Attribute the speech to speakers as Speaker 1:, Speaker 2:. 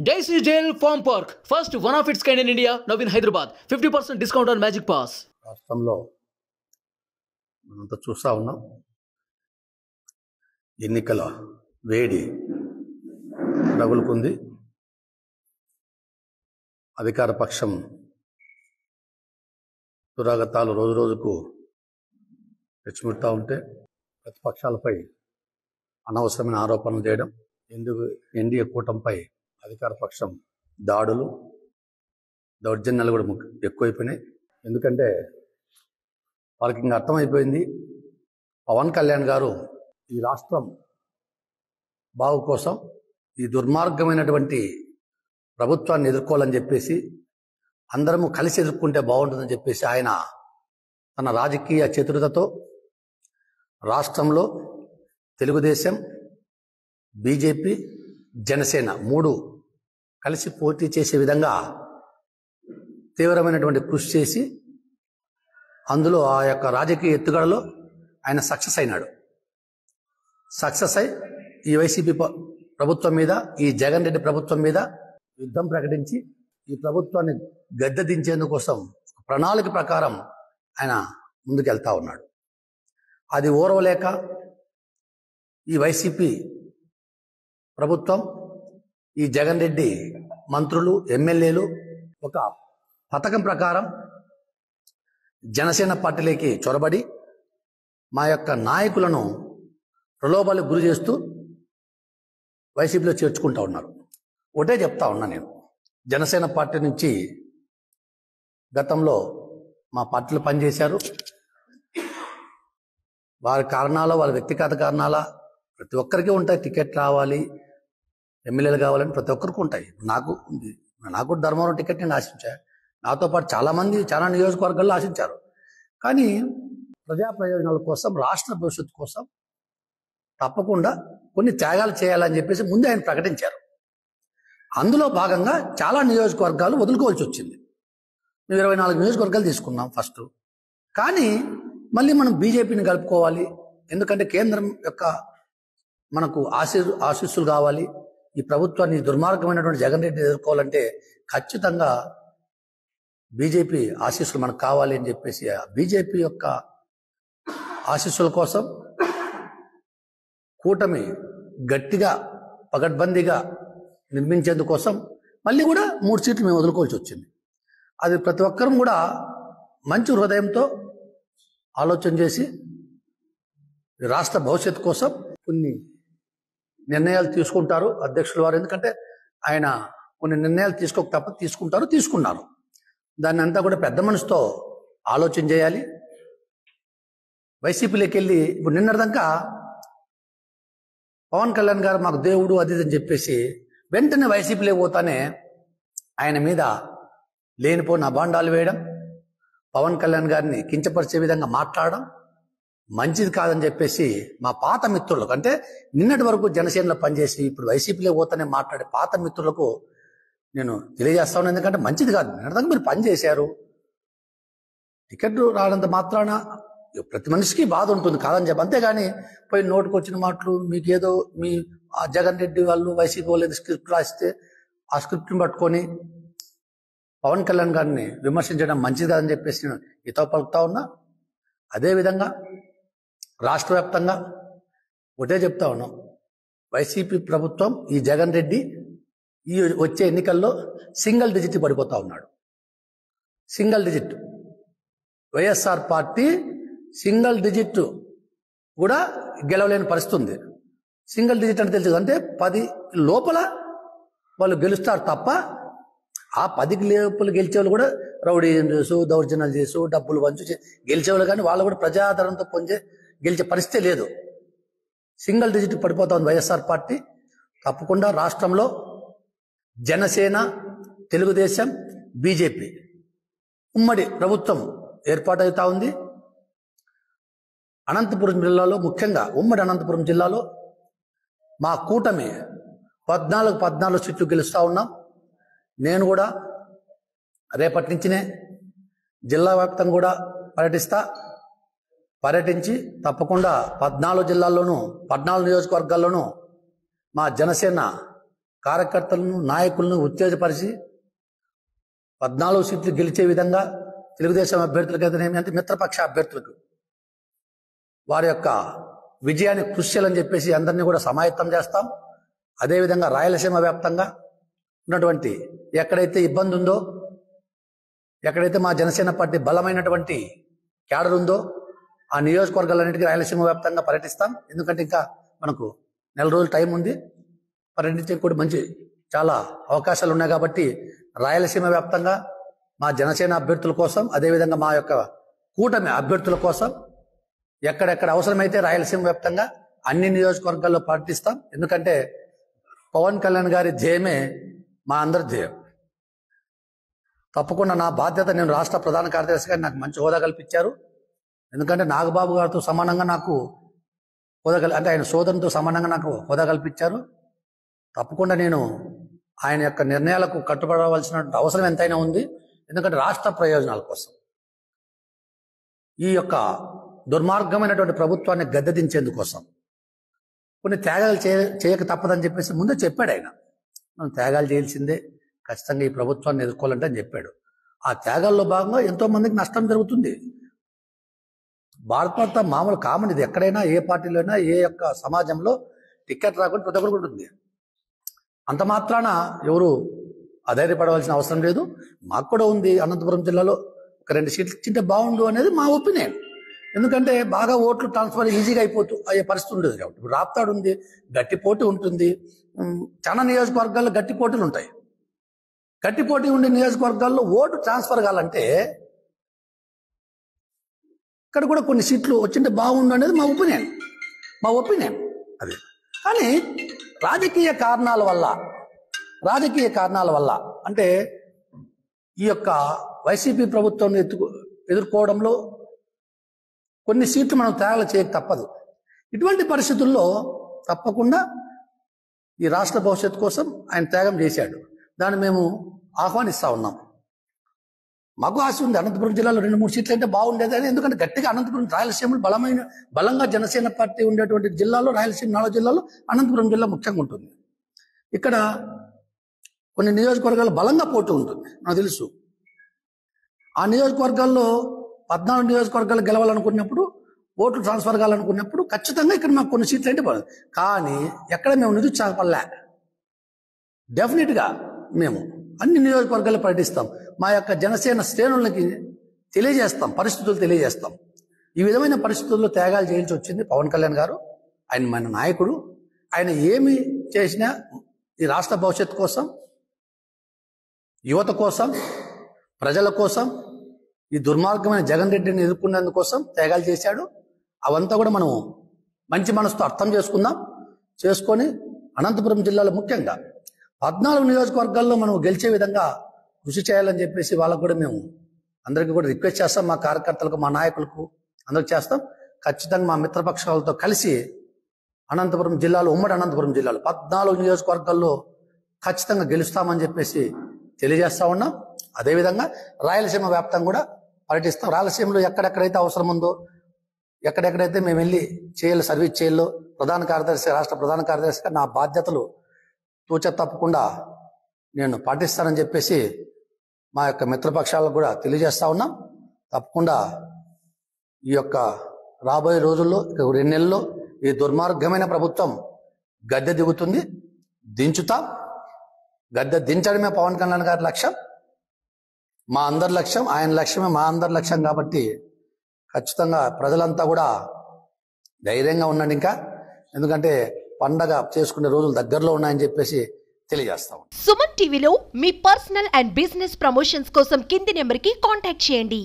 Speaker 1: Daisy Jail Farm Park, first one of its kind in India, now in Hyderabad. 50% discount on Magic Pass.
Speaker 2: రాష్ట్రంలో మనంతా చూస్తూ ఉన్నాం. ఎన్నికల వేడి రగులుకుంది. అధికార పక్షం దురాగతాలు రోజు రోజుకు రెచ్చిమిడుతూ ఉంటే ప్రతిపక్షాలపై అనవసరమైన ఆరోపణలు చేయడం, ఎందుకు ఎన్డీఏ కూటమిపై అధికార పక్షం దాడులు, దౌర్జన్యాలు కూడా ఎక్కువైపోయినాయి. ఎందుకంటే వాళ్ళకి ఇంకా అర్థమైపోయింది, పవన్ కళ్యాణ్ గారు ఈ రాష్ట్రం బాగు కోసం ఈ దుర్మార్గమైనటువంటి ప్రభుత్వాన్ని ఎదుర్కోవాలని చెప్పేసి, అందరము కలిసి ఎదుర్కొంటే బాగుంటుందని చెప్పేసి ఆయన తన రాజకీయ చతురతతో రాష్ట్రంలో తెలుగుదేశం, బీజేపీ, జనసేన మూడు కలిసి పోటీ చేసే విధంగా తీవ్రమైనటువంటి కృషి చేసి, అందులో ఆ యొక్క రాజకీయ ఎత్తుగడలో ఆయన సక్సెస్ అయినాడు. సక్సెస్ అయి ఈ వైసీపీ ప్రభుత్వం మీద, ఈ జగన్ రెడ్డి ప్రభుత్వం మీద యుద్ధం ప్రకటించి ఈ ప్రభుత్వాన్ని గద్దె దించేందుకోసం ప్రణాళిక ప్రకారం ఆయన ముందుకెళ్తా ఉన్నాడు. అది ఓర్వలేక ఈ వైసీపీ ప్రభుత్వం, ఈ జగన్ రెడ్డి మంత్రులు, ఎమ్మెల్యేలు ఒక పథకం ప్రకారం జనసేన పార్టీలోకి చొరబడి మా యొక్క నాయకులను ప్రలోభాలకు గురి చేస్తూ వైసీపీలో చేర్చుకుంటా ఉన్నారు. ఒకటే చెప్తా ఉన్నా, నేను జనసేన పార్టీ నుంచి గతంలో మా పార్టీలో పనిచేశారు. వారి కారణాల, వాళ్ళ వ్యక్తిగత కారణాల ప్రతి ఒక్కరికి ఉంటాయి. టికెట్ రావాలి, ఎమ్మెల్యేలు కావాలని ప్రతి ఒక్కరికి ఉంటాయి. నాకు ధర్మవరం టికెట్ నేను ఆశించా, నాతో పాటు చాలామంది చాలా నియోజకవర్గాల్లో ఆశించారు. కానీ ప్రజా ప్రయోజనాల కోసం, రాష్ట్ర భవిష్యత్తు కోసం తప్పకుండా కొన్ని త్యాగాలు చేయాలని చెప్పేసి ముందే ఆయన ప్రకటించారు. అందులో భాగంగా చాలా నియోజకవర్గాలు వదులుకోవాల్సి వచ్చింది. మేము 24 నియోజకవర్గాలు తీసుకున్నాం ఫస్ట్. కానీ మళ్ళీ మనం బీజేపీని కలుపుకోవాలి, ఎందుకంటే కేంద్రం యొక్క మనకు ఆశీస్సులు కావాలి. ఈ ప్రభుత్వాన్ని, దుర్మార్గమైనటువంటి జగన్ రెడ్డిని ఎదుర్కోవాలంటే ఖచ్చితంగా బీజేపీ ఆశీస్సులు మనకు కావాలి అని చెప్పేసి, ఆ బీజేపీ యొక్క ఆశీస్సుల కోసం కూటమి గట్టిగా పగడ్బందీగా నిర్మించేందుకోసం మళ్ళీ కూడా 3 సీట్లు మేము వదులుకోవాల్సి వచ్చింది. అది ప్రతి ఒక్కరం కూడా మంచి హృదయంతో ఆలోచన చేసి రాష్ట్ర భవిష్యత్తు కోసం కొన్ని నిర్ణయాలు తీసుకుంటారు అధ్యక్షుల వారు. ఎందుకంటే ఆయన కొన్ని నిర్ణయాలు తీసుకోక తప్ప తీసుకున్నారు. దాన్ని అంతా కూడా పెద్ద మనసుతో ఆలోచన చేయాలి. వైసీపీలోకి వెళ్ళి ఇప్పుడు నిన్నటిదాకా పవన్ కళ్యాణ్ గారు మాకు దేవుడు అది అని చెప్పేసి వెంటనే వైసీపీలోకి పోతానే ఆయన మీద లేనిపోయిన అభాండాలు వేయడం, పవన్ కళ్యాణ్ గారిని కించపరిచే విధంగా మాట్లాడడం మంచిది కాదని చెప్పేసి మా పాత మిత్రులకు, అంటే నిన్నటి వరకు జనసేనలో పనిచేసి ఇప్పుడు వైసీపీలో పోతానే మాట్లాడే పాత మిత్రులకు నేను తెలియజేస్తా ఉన్నాను. ఎందుకంటే మంచిది కాదు. నిన్నటిదాకా మీరు పని చేశారు, టికెట్ రానంత మాత్రాన ప్రతి మనిషికి బాధ ఉంటుంది కాదని చెప్పి, అంతేగాని పోయి నోటుకు వచ్చిన మాటలు, మీకు ఏదో మీ జగన్ రెడ్డి వాళ్ళు, వైసీపీ వాళ్ళు స్క్రిప్ట్ రాస్తే ఆ స్క్రిప్ట్ని పట్టుకొని పవన్ కళ్యాణ్ గారిని విమర్శించడం మంచిది కాదని చెప్పేసి నేను హితో పలుకుతా ఉన్నా. అదేవిధంగా రాష్ట్ర వ్యాప్తంగా ఒకటే చెప్తా ఉన్నాం, వైసీపీ ప్రభుత్వం, ఈ జగన్ రెడ్డి ఈ వచ్చే ఎన్నికల్లో సింగిల్ డిజిట్ పడిపోతా ఉన్నాడు. Single digit, YSR party single digit కూడా గెలవలేని పరిస్థితి ఉంది. సింగిల్ డిజిట్ అంటే తెలుసు, అంటే 10 లోపల వాళ్ళు గెలుస్తారు తప్ప ఆ 10 లోపల గెలిచేవాళ్ళు కూడా రౌడీ చేసు, దౌర్జన్యాలు చేసు, డబ్బులు వంచు గెలిచేవాళ్ళు, కానీ వాళ్ళు కూడా ప్రజాదరణతో గెలిచే పరిస్థితి లేదు. సింగిల్ డిజిట్ పడిపోతా ఉంది వైఎస్ఆర్ పార్టీ. తప్పకుండా రాష్ట్రంలో జనసేన, తెలుగుదేశం, బీజేపీ ఉమ్మడి ప్రభుత్వం ఏర్పాటవుతా ఉంది. అనంతపురం జిల్లాలో, ముఖ్యంగా ఉమ్మడి అనంతపురం జిల్లాలో మా కూటమి 14 సీట్లు గెలుస్తూ ఉన్నాం. నేను కూడా రేపటి నుంచినే జిల్లా వ్యాప్తంగా కూడా పర్యటించి తప్పకుండా 14 జిల్లాల్లోనూ 14 నియోజకవర్గాల్లోనూ మా జనసేన కార్యకర్తలను నాయకులను ఉత్తేజపరిచి 14 సీట్లు గెలిచే విధంగా తెలుగుదేశం అభ్యర్థులకైతేనేమి అంటే మిత్రపక్ష అభ్యర్థులకు వారి యొక్క విజయాన్ని కృషి చేయాలని చెప్పేసి అందరినీ కూడా సమాయత్తం చేస్తాం. అదేవిధంగా రాయలసీమ వ్యాప్తంగా ఉన్నటువంటి ఎక్కడైతే ఇబ్బంది ఉందో, ఎక్కడైతే మా జనసేన పార్టీ బలమైనటువంటి క్యాడర్ ఉందో ఆ నియోజకవర్గాలన్నిటికీ రాయలసీమ వ్యాప్తంగా పర్యటిస్తాం. ఎందుకంటే ఇంకా మనకు 4 రోజులు టైం ఉంది. పర్యటించే కూడా మంచి చాలా అవకాశాలు ఉన్నాయి కాబట్టి రాయలసీమ వ్యాప్తంగా మా జనసేన అభ్యర్థుల కోసం, అదేవిధంగా మా యొక్క కూటమి అభ్యర్థుల కోసం ఎక్కడెక్కడ అవసరమైతే రాయలసీమ వ్యాప్తంగా అన్ని నియోజకవర్గాల్లో పర్యటిస్తాం. ఎందుకంటే పవన్ కళ్యాణ్ గారి ధ్యేయమే మా అందరి ధ్యేయం. తప్పకుండా నా బాధ్యత, నేను రాష్ట్ర ప్రధాన కార్యదర్శిగా నాకు మంచి హోదా కల్పించారు. ఎందుకంటే నాగబాబు గారితో సమానంగా నాకు హోదా అంటే ఆయన సోదరునితో సమానంగా నాకు హోదా కల్పించారు. తప్పకుండా నేను ఆయన యొక్క నిర్ణయాలకు కట్టుబడవలసిన అవసరం ఎంతైనా ఉంది. ఎందుకంటే రాష్ట్ర ప్రయోజనాల కోసం, ఈ యొక్క దుర్మార్గమైనటువంటి ప్రభుత్వాన్ని గద్దెదించేందుకోసం కొన్ని త్యాగాలు చేయక తప్పదని చెప్పేసి ముందే చెప్పాడు ఆయన. మనం త్యాగాలు చేయాల్సిందే, ఖచ్చితంగా ఈ ప్రభుత్వాన్ని ఎదుర్కోవాలంటే అని చెప్పాడు. ఆ త్యాగాల్లో భాగంగా ఎంతో మందికి నష్టం జరుగుతుంది. భారత మామూలు కామన్ ఇది. ఎక్కడైనా ఏ పార్టీలో అయినా ఏ యొక్క సమాజంలో టికెట్ రాకుండా ప్రతి ఒక్కరికి ఉంటుంది. అంత మాత్రాన ఎవరు అధైర్యపడవలసిన అవసరం లేదు. మాకు కూడా ఉంది. అనంతపురం జిల్లాలో ఒక 2 సీట్లు ఇచ్చింటే బాగుండు అనేది మా ఒపీనియన్. ఎందుకంటే బాగా ఓట్లు ట్రాన్స్ఫర్ ఈజీగా అయ్యే పరిస్థితి ఉండదు కాబట్టి. ఇప్పుడు రాప్తాడు ఉంది, గట్టి పోటీ ఉంటుంది. చాలా నియోజకవర్గాల్లో గట్టి పోటీలు ఉంటాయి. గట్టి పోటీ ఉండే నియోజకవర్గాల్లో ఓటు ట్రాన్స్ఫర్ కావాలంటే ఇక్కడ కూడా కొన్ని సీట్లు వచ్చింటే బాగుండు అనేది మా ఒపీనియన్ అది. కానీ రాజకీయ కారణాల వల్ల అంటే ఈ యొక్క వైసీపీ ప్రభుత్వం ఎదుర్కోవడంలో కొన్ని సీట్లు మనం త్యాగాలు చేయక తప్పదు. ఇటువంటి పరిస్థితుల్లో తప్పకుండా ఈ రాష్ట్ర భవిష్యత్తు కోసం ఆయన త్యాగం చేశాడు. దాన్ని మేము ఆహ్వానిస్తూ ఉన్నాం. మాకు ఆశ ఉంది అనంతపురం జిల్లాలో 2-3 సీట్లు అంటే బాగుండేది అని. ఎందుకంటే గట్టిగా అనంతపురం, రాయలసీమలో బలంగా జనసేన పార్టీ ఉండేటువంటి జిల్లాలో, రాయలసీమ 4 జిల్లాలో అనంతపురం జిల్లా ముఖ్యంగా ఉంటుంది. ఇక్కడ కొన్ని నియోజకవర్గాలు బలంగా పోటీ ఉంటుంది, నాకు తెలుసు. ఆ నియోజకవర్గాల్లో 14 నియోజకవర్గాలు గెలవాలనుకున్నప్పుడు, ఓట్లు ట్రాన్స్ఫర్ కావాలనుకున్నప్పుడు ఖచ్చితంగా ఇక్కడ మాకు కొన్ని సీట్లు అంటే బాగుంది. కానీ ఎక్కడ మేము నిరుత్సాహపడలే. డెఫినెట్గా మేము అన్ని నియోజకవర్గాలు పర్యటిస్తాం. మా యొక్క జనసేన శ్రేణులకి పరిస్థితులు తెలియజేస్తాం. ఈ విధమైన పరిస్థితుల్లో త్యాగాలు చేయాల్సి వచ్చింది పవన్ కళ్యాణ్ గారు. ఆయన మన నాయకుడు. ఆయన ఏమి చేసినా ఈ రాష్ట్ర భవిష్యత్తు కోసం, యువత కోసం, ప్రజల కోసం, ఈ దుర్మార్గమైన జగన్ రెడ్డిని ఎదుర్కొనేందుకోసం త్యాగాలు చేశాడు. అవంతా కూడా మనం మంచి మనసుతో అర్థం చేసుకొని అనంతపురం జిల్లాలో ముఖ్యంగా 14 నియోజకవర్గాల్లో మనం గెలిచే విధంగా కృషి చేయాలని చెప్పేసి వాళ్ళకు కూడా మేము అందరికీ కూడా రిక్వెస్ట్ చేస్తాం. మా కార్యకర్తలకు, మా నాయకులకు అందరికి చేస్తాం. ఖచ్చితంగా మా మిత్రపక్షాలతో కలిసి అనంతపురం జిల్లాలో, ఉమ్మడి అనంతపురం జిల్లాలో 14 నియోజకవర్గాల్లో ఖచ్చితంగా గెలుస్తామని చెప్పేసి తెలియజేస్తా ఉన్నాం. అదేవిధంగా రాయలసీమ వ్యాప్తంగా కూడా పర్యటిస్తాం. రాయలసీమలో ఎక్కడెక్కడైతే అవసరం ఉందో, ఎక్కడెక్కడైతే మేము వెళ్ళి సర్వీస్ చేయాలో, రాష్ట్ర ప్రధాన కార్యదర్శిగా నా బాధ్యతలు తూచ తప్పకుండా నేను పాటిస్తానని చెప్పేసి మా యొక్క మిత్రపక్షాలకు కూడా తెలియజేస్తా ఉన్నాం. తప్పకుండా ఈ యొక్క రాబోయే రోజుల్లో, 2 నెలల్లో ఈ దుర్మార్గమైన ప్రభుత్వం గద్దె దిగుతుంది. గద్దె దించడమే పవన్ కళ్యాణ్ గారి లక్ష్యం, మా అందరి లక్ష్యం. ఆయన లక్ష్యమే మా అందరి లక్ష్యం. కాబట్టి ఖచ్చితంగా ప్రజలంతా కూడా ధైర్యంగా ఉండండి. ఇంకా ఎందుకంటే పండగ చేసుకునే రోజులు దగ్గరలో ఉన్నాయని చెప్పేసి తెలియజేస్తాం.
Speaker 3: సుమన్ టీవీలో మీ పర్సనల్ అండ్ బిజినెస్ ప్రమోషన్స్ కోసం కింది నెంబర్కి కాంటాక్ట్ చేయండి.